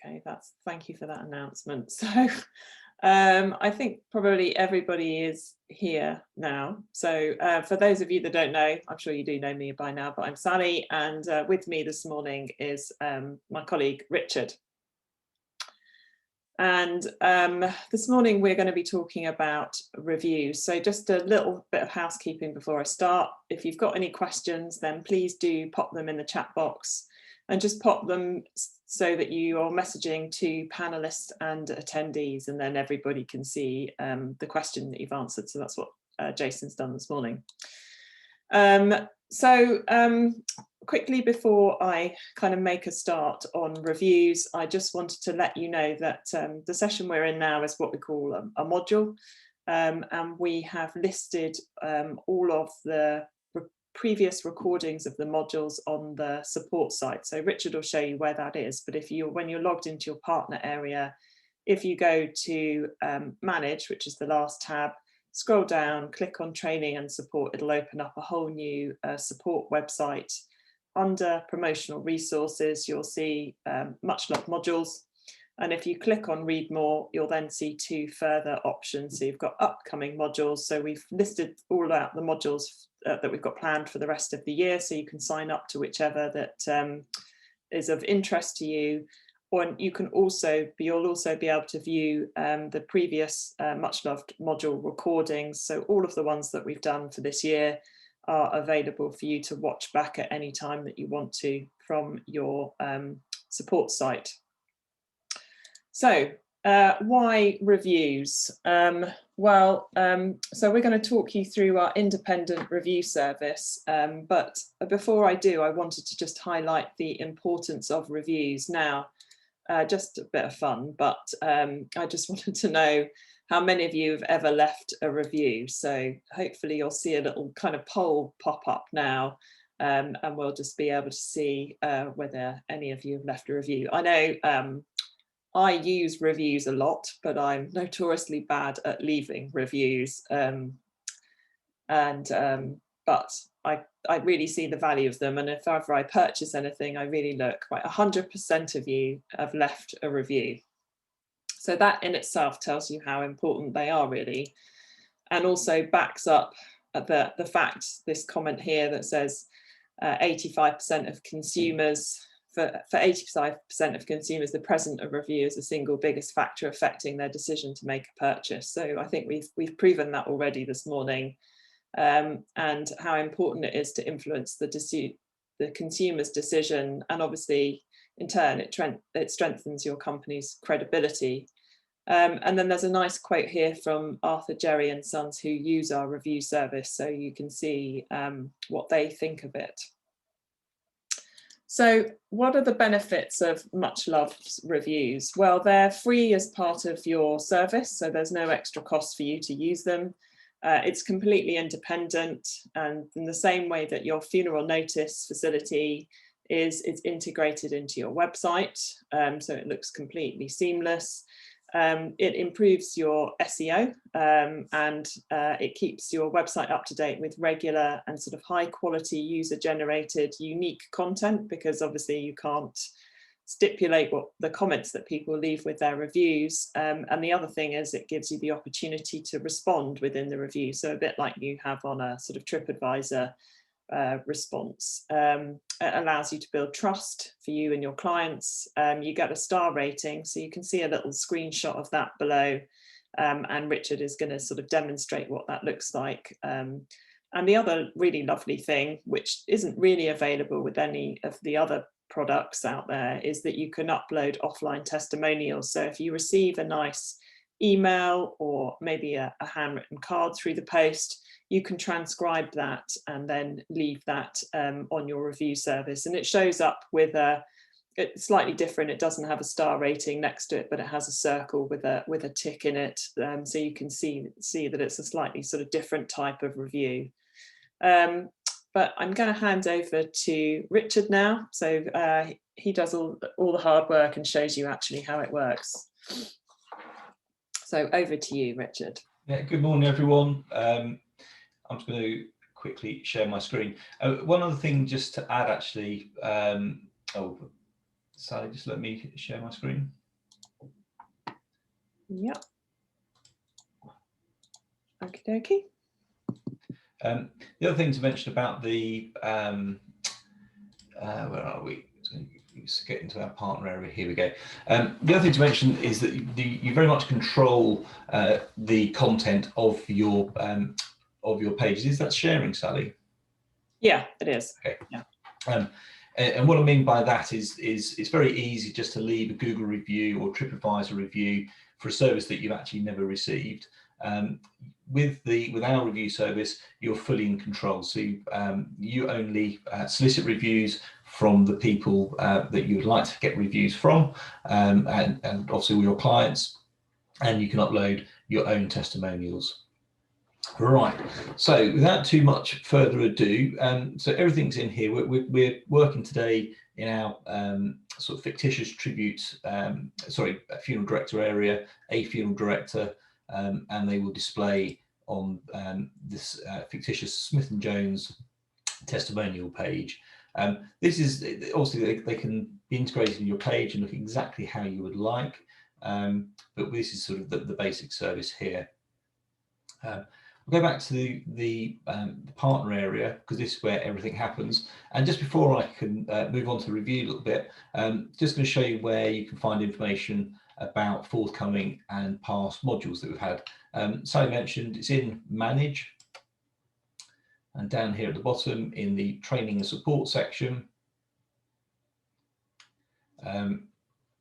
Okay, thank you for that announcement. So I think probably everybody is here now. So for those of you that don't know, I'm sure you do know me by now, but I'm Sally, and with me this morning is my colleague Richard. And this morning we're going to be talking about reviews. So just a little bit of housekeeping before I start. If you've got any questions, then please do pop them in the chat box, and just pop them so that you are messaging to panelists and attendees, and then everybody can see the question that you've answered. So that's what Jason's done this morning. Quickly before I kind of make a start on reviews, I just wanted to let you know that the session we're in now is what we call a module, and we have listed all of the previous recordings of the modules on the support site. So Richard will show you where that is, but when you're logged into your partner area, if you go to manage, which is the last tab, scroll down, click on training and support, it'll open up a whole new support website. Under promotional resources, you'll see Much Loved modules. And if you click on read more, you'll then see two further options. So you've got upcoming modules. So we've listed all out the modules that we've got planned for the rest of the year. So you can sign up to whichever that is of interest to you. Or you can you'll also be able to view the previous Much Loved module recordings. So all of the ones that we've done for this year are available for you to watch back at any time that you want to from your support site. So why reviews? So we're going to talk you through our independent review service. But before I do, I wanted to just highlight the importance of reviews. Now, just a bit of fun, but I just wanted to know how many of you have ever left a review. So hopefully you'll see a little kind of poll pop up now, and we'll just be able to see whether any of you have left a review. I know I use reviews a lot, but I'm notoriously bad at leaving reviews. But I really see the value of them, and if ever I purchase anything, I really look, right, 100% of you have left a review. So that in itself tells you how important they are, really, and also backs up the fact, this comment here that says 85% of consumers, for 85% of consumers, the presence of review is the single biggest factor affecting their decision to make a purchase. So I think we've proven that already this morning. And how important it is to influence the consumer's decision, and obviously in turn it strengthens your company's credibility. And then there's a nice quote here from Arthur, Jerry and Sons, who use our review service, so you can see what they think of it. So what are the benefits of Much Loved reviews? Well, they're free as part of your service, so there's no extra cost for you to use them. It's completely independent, and in the same way that your funeral notice facility is integrated into your website, so it looks completely seamless. It improves your SEO, and it keeps your website up to date with regular and sort of high quality user generated unique content, because obviously you can't stipulate what the comments that people leave with their reviews. And the other thing is it gives you the opportunity to respond within the review. So a bit like you have on a sort of TripAdvisor response. It allows you to build trust for you and your clients. You get a star rating, so you can see a little screenshot of that below. And Richard is going to sort of demonstrate what that looks like. And the other really lovely thing, which isn't really available with any of the other products out there, is that you can upload offline testimonials. So if you receive a nice email or maybe a handwritten card through the post, you can transcribe that and then leave that on your review service. And it shows up with it's slightly different. It doesn't have a star rating next to it, but it has a circle with a tick in it. So you can see that it's a slightly sort of different type of review. But I'm going to hand over to Richard now. So he does all the hard work and shows you actually how it works. So over to you, Richard. Yeah, good morning, everyone. I'm just going to quickly share my screen. One other thing just to add, actually, Sally, just let me share my screen. Yep. Okie dokie. The other thing to mention about the, where are we? Let's get into our partner area. Here we go. The other thing to mention is that you very much control the content of your pages. Is that sharing, Sally? Yeah, it is. Okay. Yeah. And what I mean by that is it's very easy just to leave a Google review or TripAdvisor review for a service that you've actually never received. With our review service, you're fully in control. So you only solicit reviews from the people that you would like to get reviews from, and obviously all your clients, and you can upload your own testimonials. Right, so without too much further ado, so everything's in here. We're working today in our sort of fictitious tribute, funeral director area, a funeral director, and they will display on this fictitious Smith & Jones testimonial page. This is obviously they can be integrated in your page and look exactly how you would like, but this is sort of the basic service here. We'll go back to the partner area because this is where everything happens. And just before I can move on to review a little bit, just going to show you where you can find information about forthcoming and past modules that we've had. Sally mentioned it's in Manage, and down here at the bottom in the Training and Support section,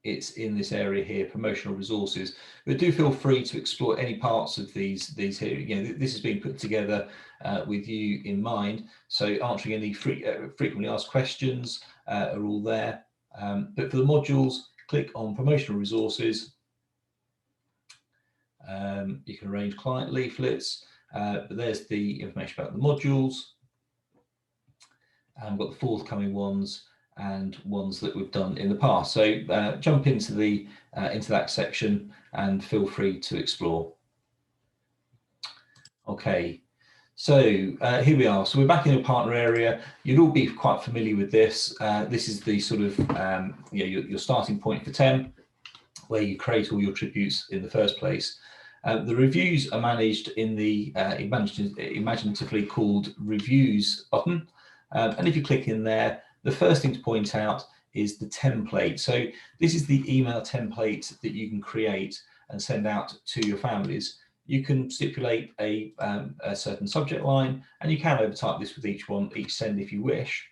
it's in this area here, promotional resources. But do feel free to explore any parts of these here. You know, this has been put together with you in mind. So answering any frequently asked questions are all there. But for the modules, click on promotional resources. You can arrange client leaflets, but there's the information about the modules. And we've got the forthcoming ones and ones that we've done in the past. So jump into that section and feel free to explore. Okay, so here we are. So we're back in the partner area. You'd all be quite familiar with this. This is the sort of your starting point for TEM, where you create all your tributes in the first place. The reviews are managed in the imaginatively called reviews button. And if you click in there, the first thing to point out is the template. So this is the email template that you can create and send out to your families. You can stipulate a certain subject line, and you can overtype this with each send if you wish.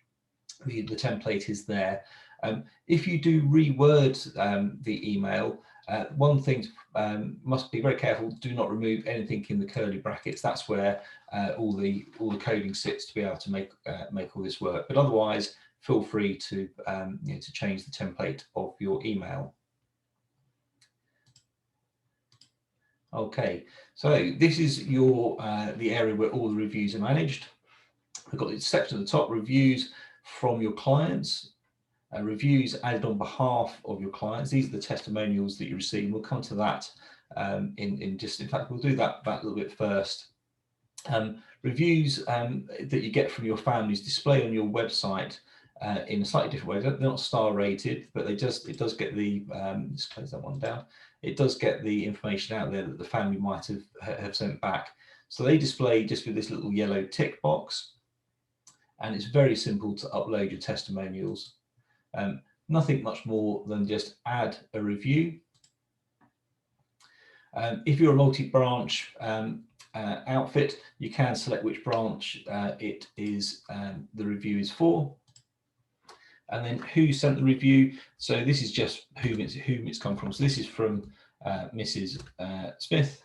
The template is there. If you do reword the email, one thing must be very careful: do not remove anything in the curly brackets. That's where all the coding sits to be able to make all this work. But otherwise, feel free to to change the template of your email. Okay, so this is your the area where all the reviews are managed. We've got the section at the top: reviews from your clients. Reviews added on behalf of your clients. These are the testimonials that you receive. We'll come to that in fact, we'll do that a little bit first. Reviews that you get from your families display on your website in a slightly different way. They're not star rated, but it does get the let's close that one down. It does get the information out there that the family might have sent back. So they display just with this little yellow tick box, and it's very simple to upload your testimonials. Nothing much more than just add a review. If you're a multi-branch outfit, you can select which branch it is the review is for, and then who sent the review. So this is just whom it's come from. So this is from Mrs. Smith.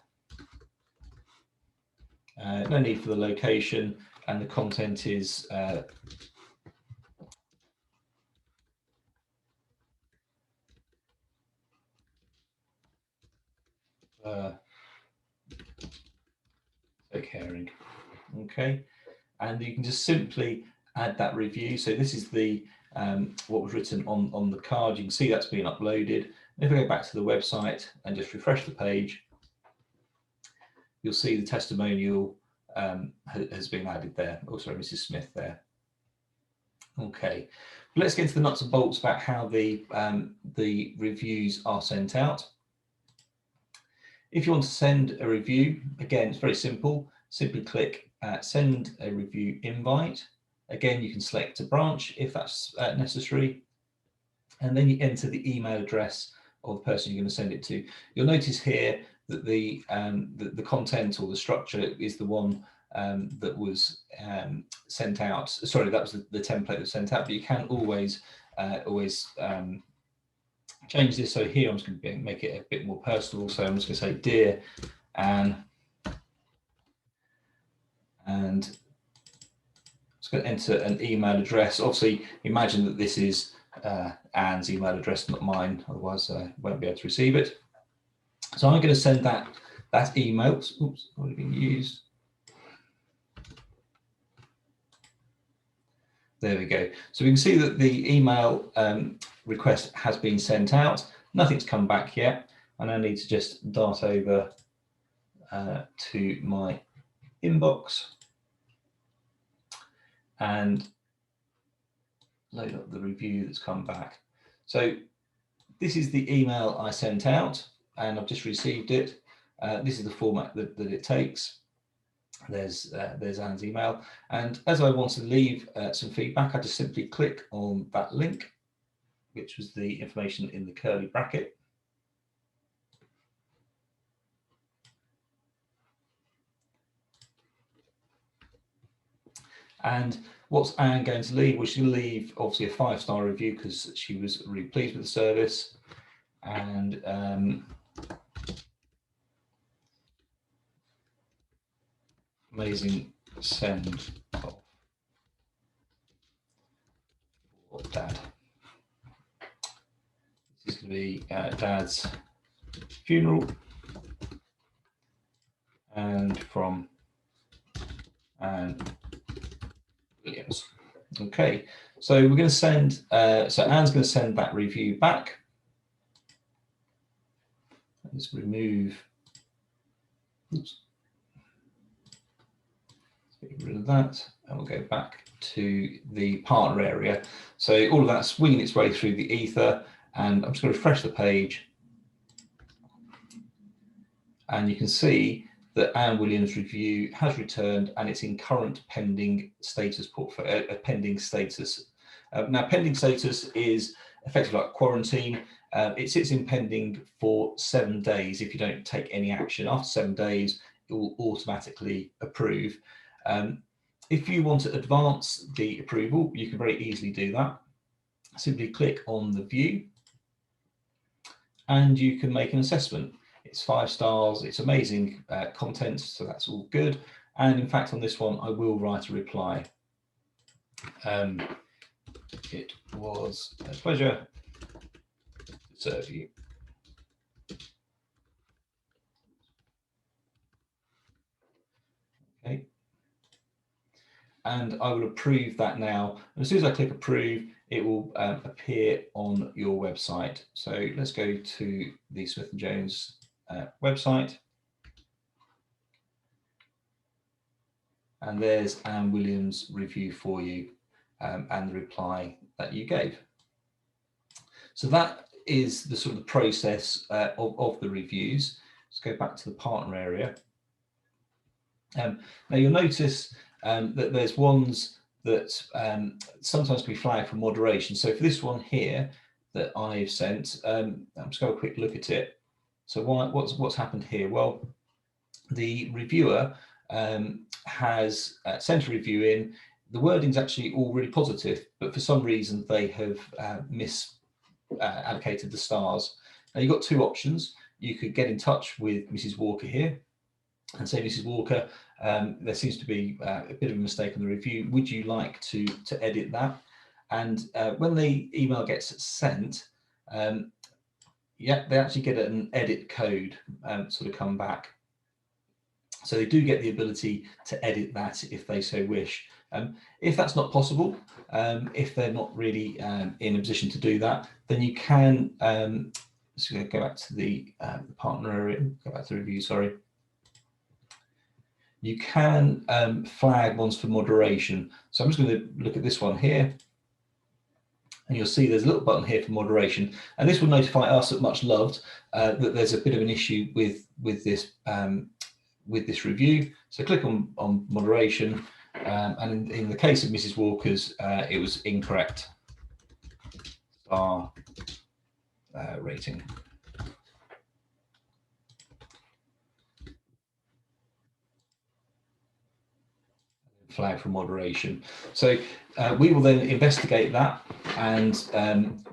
No need for the location, and the content is caring. Okay, and you can just simply add that review. So this is the what was written on the card. You can see that's been uploaded. And if I go back to the website and just refresh the page, you'll see the testimonial has been added there. Oh, sorry, Mrs. Smith there. Okay, But let's get into the nuts and bolts about how the reviews are sent out. If you want to send a review, again, it's very simple. Simply click send a review invite. Again, you can select a branch if that's necessary. And then you enter the email address of the person you're going to send it to. You'll notice here that the content or the structure is the one that was sent out. Sorry, that was the template that was sent out, but you can always change this. So here I'm just going to make it a bit more personal. So I'm just going to say, dear Anne, and I'm just going to enter an email address. Obviously, imagine that this is Anne's email address, not mine, otherwise I won't be able to receive it. So I'm going to send that email. Oops, already been used. There we go. So we can see that the email request has been sent out. Nothing's come back yet. And I need to just dart over to my inbox and load up the review that's come back. So this is the email I sent out, and I've just received it. This is the format that it takes. There's Anne's email, and as I want to leave some feedback, I just simply click on that link, which was the information in the curly bracket. And what's Anne going to leave? Well, she's going to leave obviously a 5-star review because she was really pleased with the service, and amazing send off for Dad. This is going to be Dad's funeral, and from Anne Williams. Okay, so we're going to send, so Anne's going to send that review back. Let's remove, oops, let's get rid of that, and we'll go back to the partner area. So all of that's winging its way through the ether, and I'm just going to refresh the page. And you can see that Anne Williams' review has returned, and it's in current pending status portfolio, pending status. Now, pending status is effectively like quarantine. It sits in pending for 7 days. If you don't take any action after 7 days, it will automatically approve. If you want to advance the approval, you can very easily do that. Simply click on the view, and you can make an assessment. It's 5 stars, it's amazing content, so that's all good. And in fact, on this one, I will write a reply. It was a pleasure to serve you. Okay. And I will approve that now. And as soon as I click approve, it will appear on your website. So let's go to the Smith & Jones website. And there's Anne Williams' review for you and the reply that you gave. So that is the sort of the process of the reviews. Let's go back to the partner area. Now you'll notice that there's ones that sometimes can be flagged for moderation. So for this one here that I've sent, I'm just going to have a quick look at it. So what's happened here? Well, the reviewer has sent a review in. The wording's actually all really positive, but for some reason they have misallocated the stars. Now you've got 2 options. You could get in touch with Mrs. Walker here and say, Mrs. Walker, there seems to be a bit of a mistake on the review. Would you like to edit that? And when the email gets sent, yeah, they actually get an edit code sort of come back. So they do get the ability to edit that if they so wish. If that's not possible, if they're not really in a position to do that, then you can, so go back to the partner area, go back to review, sorry. You can flag ones for moderation. So I'm just going to look at this one here. And you'll see there's a little button here for moderation, and this will notify us at Much Loved that there's a bit of an issue with this review. So click on moderation, and in the case of Mrs. Walker's, it was incorrect star rating. Flag for moderation. So we will then investigate that, and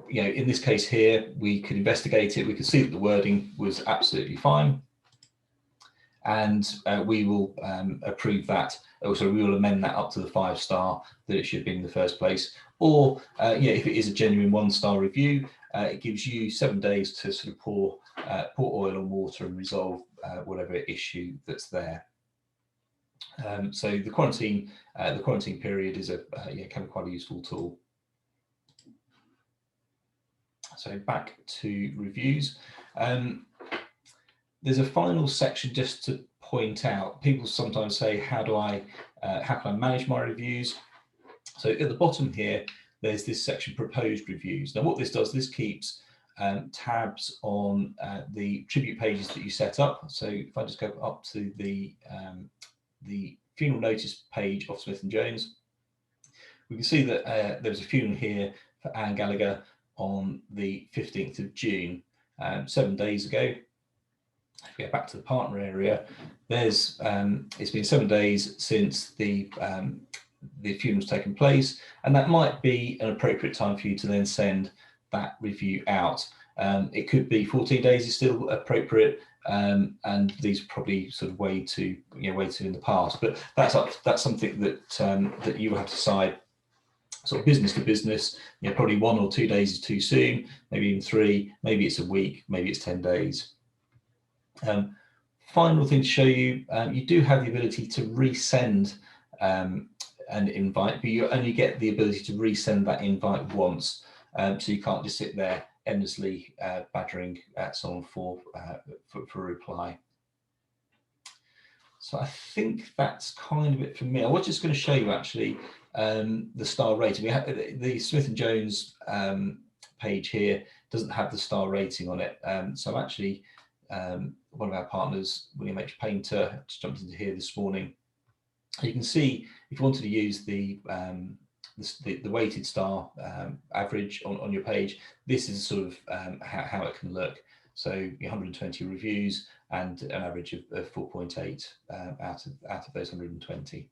you know, in this case here, we could investigate it. We could see that the wording was absolutely fine, and we will approve that. Also, we will amend that up to the 5-star that it should be in the first place. Or yeah, if it is a genuine 1-star review, it gives you 7 days to sort of pour oil and water and resolve whatever issue that's there. So the quarantine period is yeah, can be quite a useful tool. So back to reviews. There's a final section just to point out. People sometimes say, how can I manage my reviews? So at the bottom here, there's this section, proposed reviews. Now what this does, this keeps tabs on the tribute pages that you set up. So if I just go up to the funeral notice page of Smith & Jones, we can see that there was a funeral here for Anne Gallagher on the 15th of June, 7 days ago. If we go back to the partner area, there's it's been 7 days since the funeral's taken place, and that might be an appropriate time for you to then send that review out. It could be 14 days is still appropriate, and these are probably sort of way too in the past, but that's something that that you will have to decide. Sort of business to business, you know, probably 1 or 2 days is too soon, maybe even 3, maybe it's a week, maybe it's 10 days. Final thing to show you, you do have the ability to resend an invite, but you only get the ability to resend that invite once, so you can't just sit there endlessly badgering someone for a reply. So I think that's kind of it for me. I was just going to show you actually the star rating. We have the Smith & Jones page here doesn't have the star rating on it. So actually, one of our partners, William H. Painter, just jumped into here this morning. You can see if you wanted to use the weighted star average on your page, this is sort of how it can look. So 120 reviews and an average of 4.8 out of those 120.